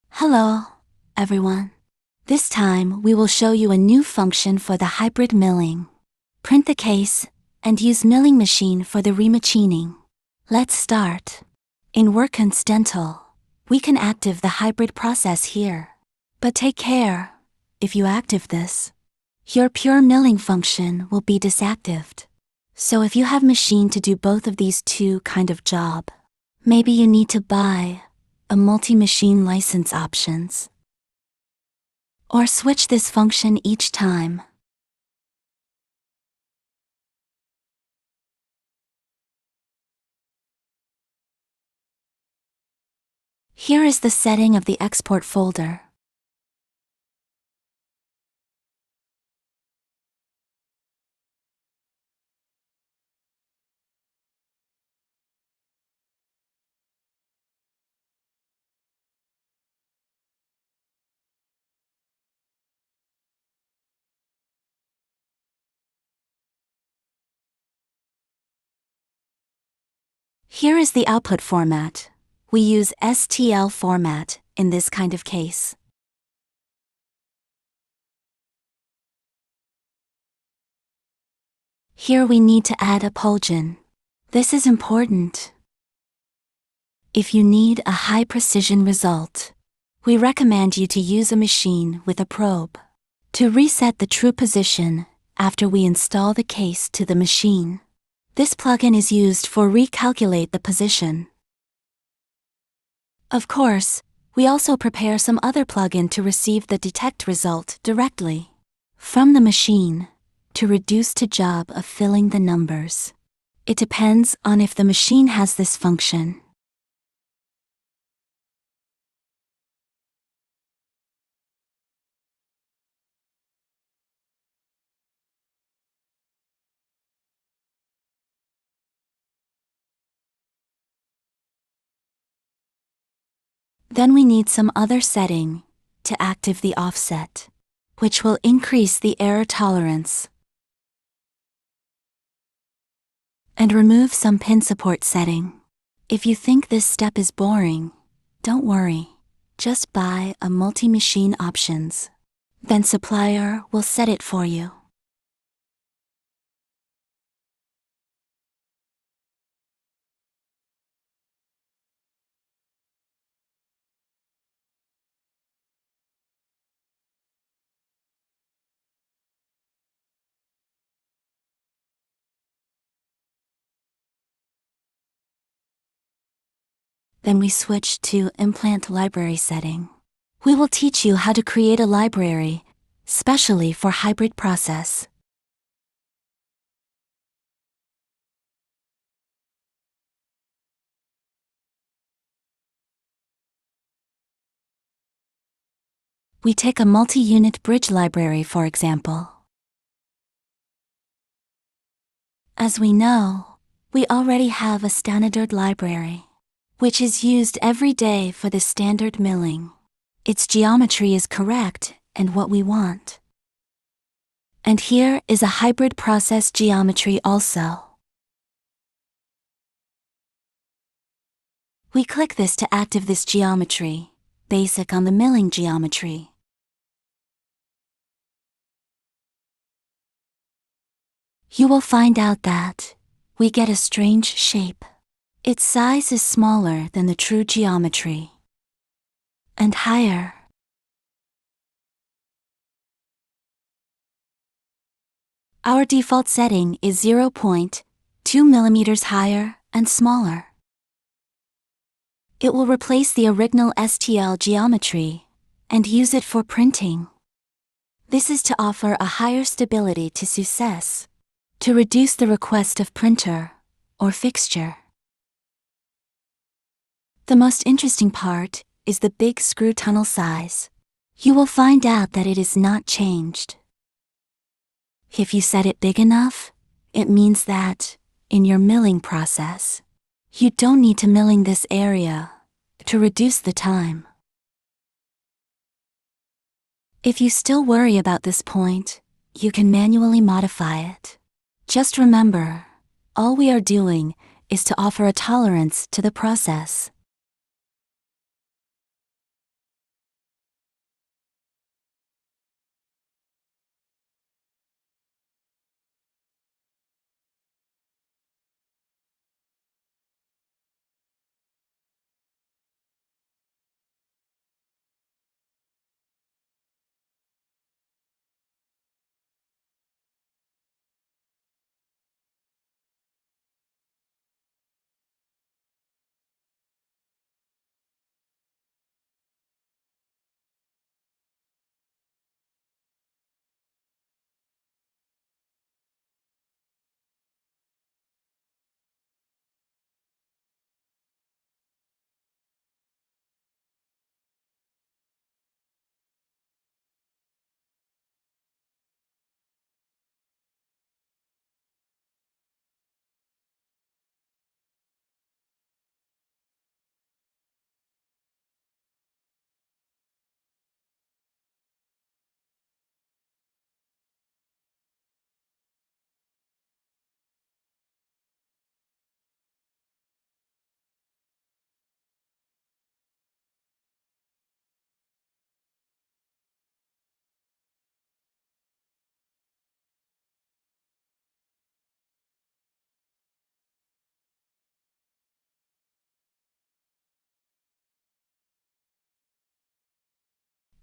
Hello, everyone. This time we will show you a new function for the hybrid milling. Print the case and use milling machine for the remachining. Let's start. In Workens Dental, we can active the hybrid process here. But take care, if you active this, your pure milling function will be disactived. So if you have machine to do both of these two kind of job, maybe you need to buy a multi-machine license options. Or switch this function each time. Here is the setting of the export folder. Here is the output format. We use STL format in this kind of case. Here we need to add a Polgen. This is important. If you need a high precision result, we recommend you to use a machine with a probe to reset the true position after we install the case to the machine. This plugin is used for recalculate the position. Of course, we also prepare some other plugin to receive the detect result directly from the machine to reduce the job of filling the numbers. It depends on if the machine has this function. Then we need some other setting to active the offset, which will increase the error tolerance, and remove some pin support setting. If you think this step is boring, don't worry. Just buy a multi-machine options. Then supplier will set it for you. Then we switch to Implant Library setting. We will teach you how to create a library, specially for hybrid process. We take a multi-unit bridge library, for example. As we know, we already have a standard library, which is used every day for the standard milling. Its geometry is correct and what we want. And here is a hybrid process geometry also. We click this to active this geometry, basic on the milling geometry. You will find out that we get a strange shape. Its size is smaller than the true geometry, and higher. Our default setting is 0.2 mm higher and smaller. It will replace the original STL geometry and use it for printing. This is to offer a higher stability to success, to reduce the request of printer or fixture. The most interesting part is the big screw tunnel size. You will find out that it is not changed. If you set it big enough, it means that, in your milling process, you don't need to milling this area to reduce the time. If you still worry about this point, you can manually modify it. Just remember, All we are doing is to offer a tolerance to the process.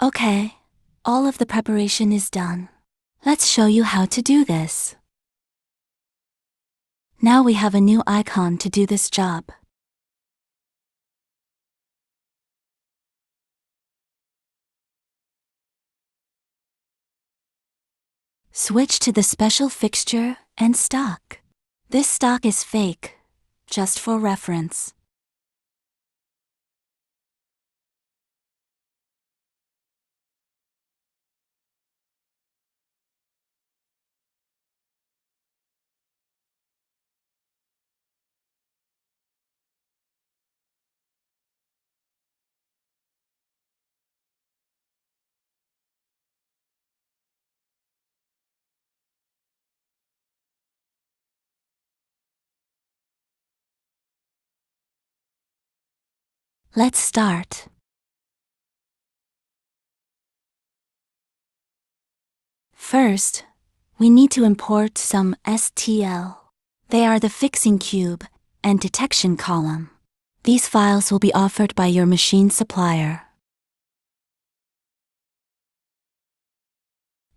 Okay, all of the preparation is done. Let's show you how to do this. Now we have a new icon to do this job. Switch to the special fixture and stock. This stock is fake, just for reference. Let's start. First, we need to import some STL. They are the fixing cube and detection column. These files will be offered by your machine supplier.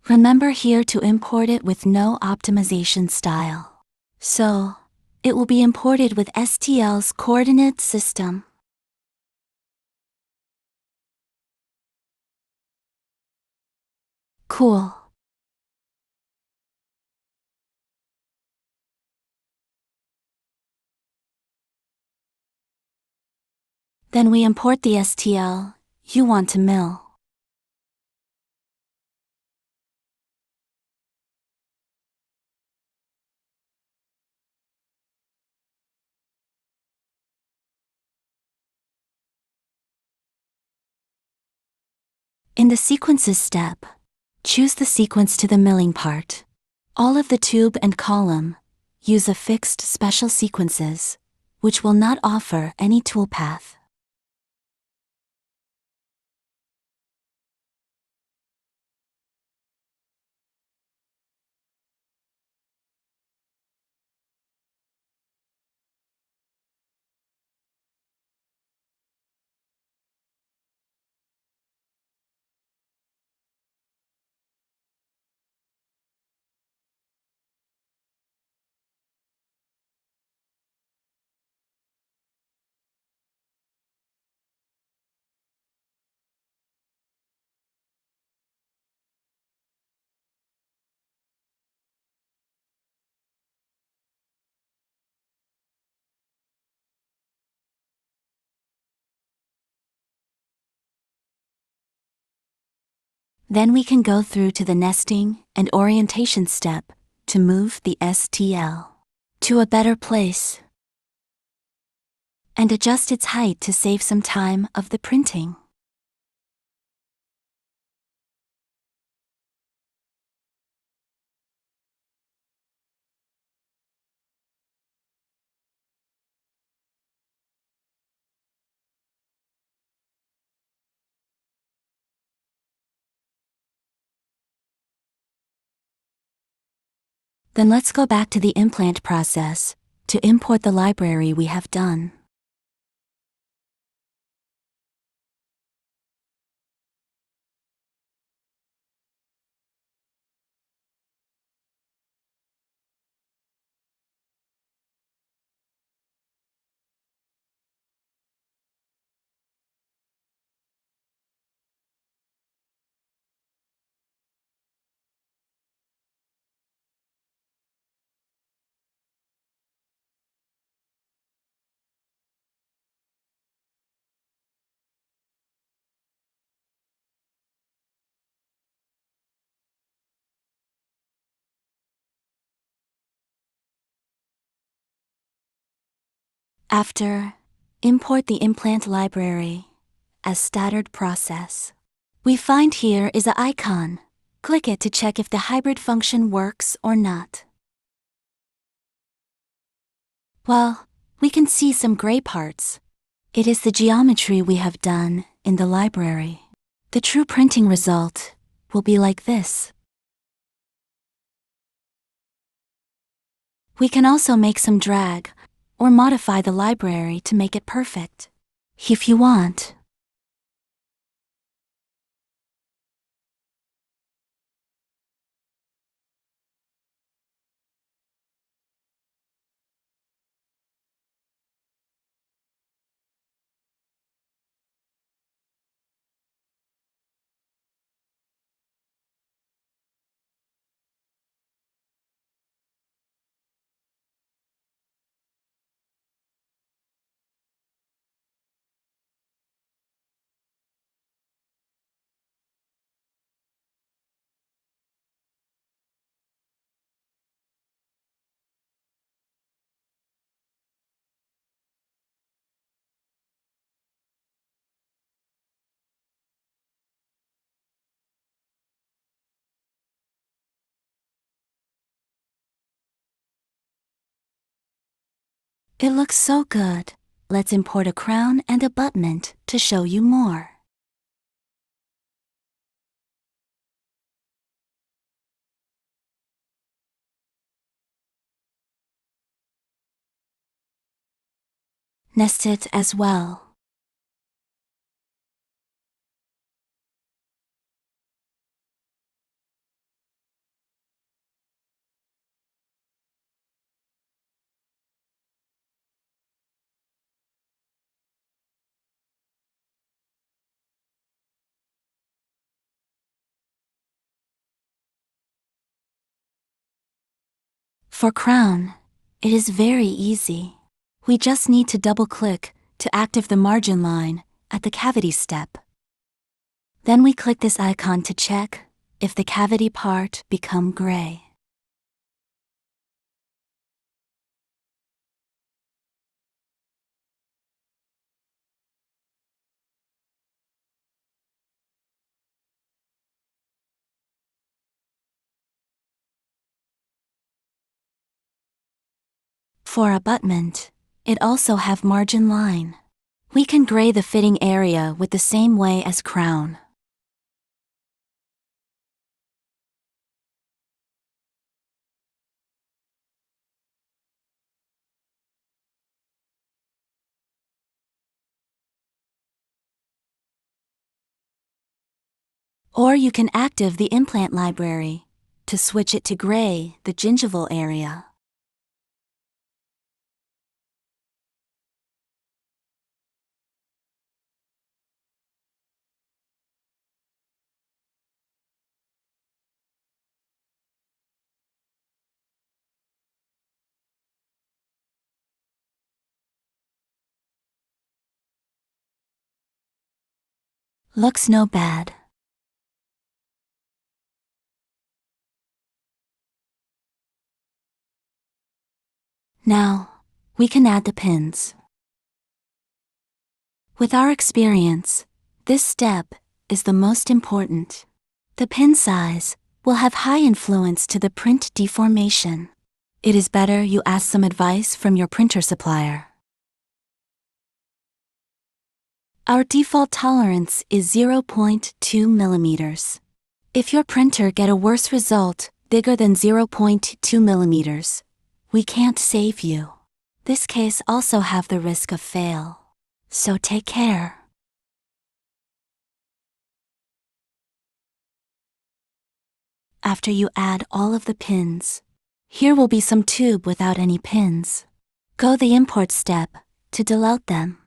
Remember here to import it with no optimization style. So, it will be imported with STL's coordinate system. Cool. Then we import the STL you want to mill. In the sequences step, choose the sequence to the milling part. All of the tube and column use affixed special sequences, which will not offer any toolpath. Then we can go through to the nesting and orientation step to move the STL to a better place and adjust its height to save some time of the printing. Then let's go back to the implant process to import the library we have done. After, import the implant library as standard process. We find here is an icon. Click it to check if the hybrid function works or not. Well, we can see some gray parts. It is the geometry we have done in the library. The true printing result will be like this. We can also make some drag or modify the library to make it perfect, if you want. It looks so good. Let's import a crown and abutment to show you more. Nest it as well. For crown, it is very easy. We just need to double-click to activate the margin line at the cavity step. Then we click this icon to check if the cavity part become gray. For abutment, it also have margin line. We can gray the fitting area with the same way as crown. Or you can activate the implant library to switch it to gray the gingival area. Looks no bad. Now, we can add the pins. With our experience, this step is the most important. The pin size will have high influence to the print deformation. It is better you ask some advice from your printer supplier. Our default tolerance is 0.2 millimeters. If your printer get a worse result bigger than 0.2 millimeters, we can't save you. This case also have the risk of fail. So take care. After you add all of the pins, here will be some tube without any pins. Go the import step to delete them.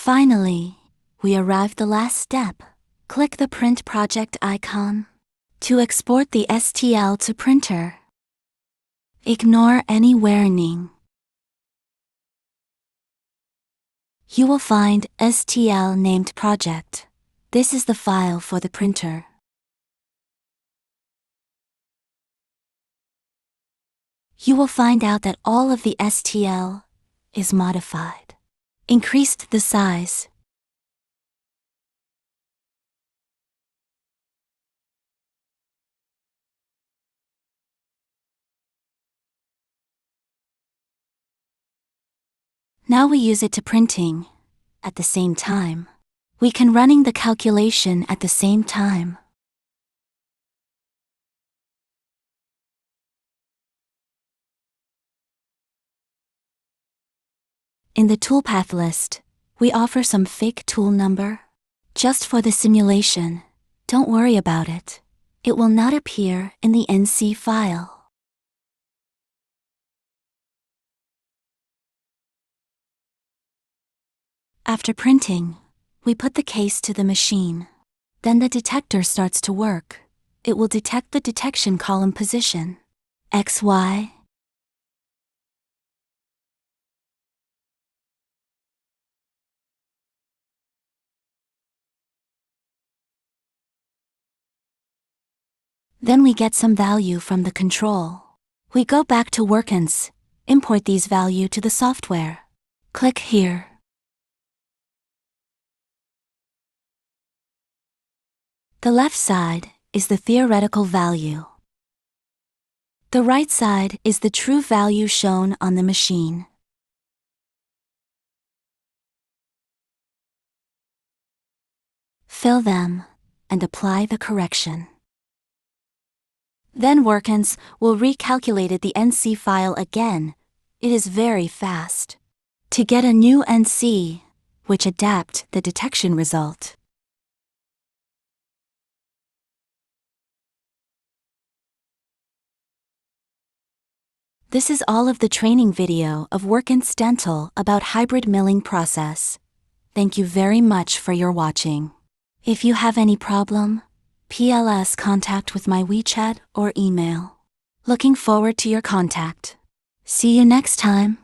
Finally, we arrived the last step. Click the print project icon to export the STL to printer. Ignore any warning. You will find STL named project. This is the file for the printer. You will find out that all of the STL is modified. Increased the size. Now we use it to printing. At the same time, we can running the calculation at the same time. In the toolpath list, we offer some fake tool number. Just for the simulation, don't worry about it. It will not appear in the NC file. After printing, we put the case to the machine. Then the detector starts to work. It will detect the detection column position, X, Y. Then we get some value from the control. We go back to Workens, import these value to the software. Click here. The left side is the theoretical value. The right side is the true value shown on the machine. Fill them and apply the correction. Then Workens will recalculate the NC file again. It is very fast. To get a new NC, which adapt the detection result. This is all of the training video of Workens Dental about hybrid milling process. Thank you very much for your watching. If you have any problem, PLS contact with my WeChat or email. Looking forward to your contact. See you next time.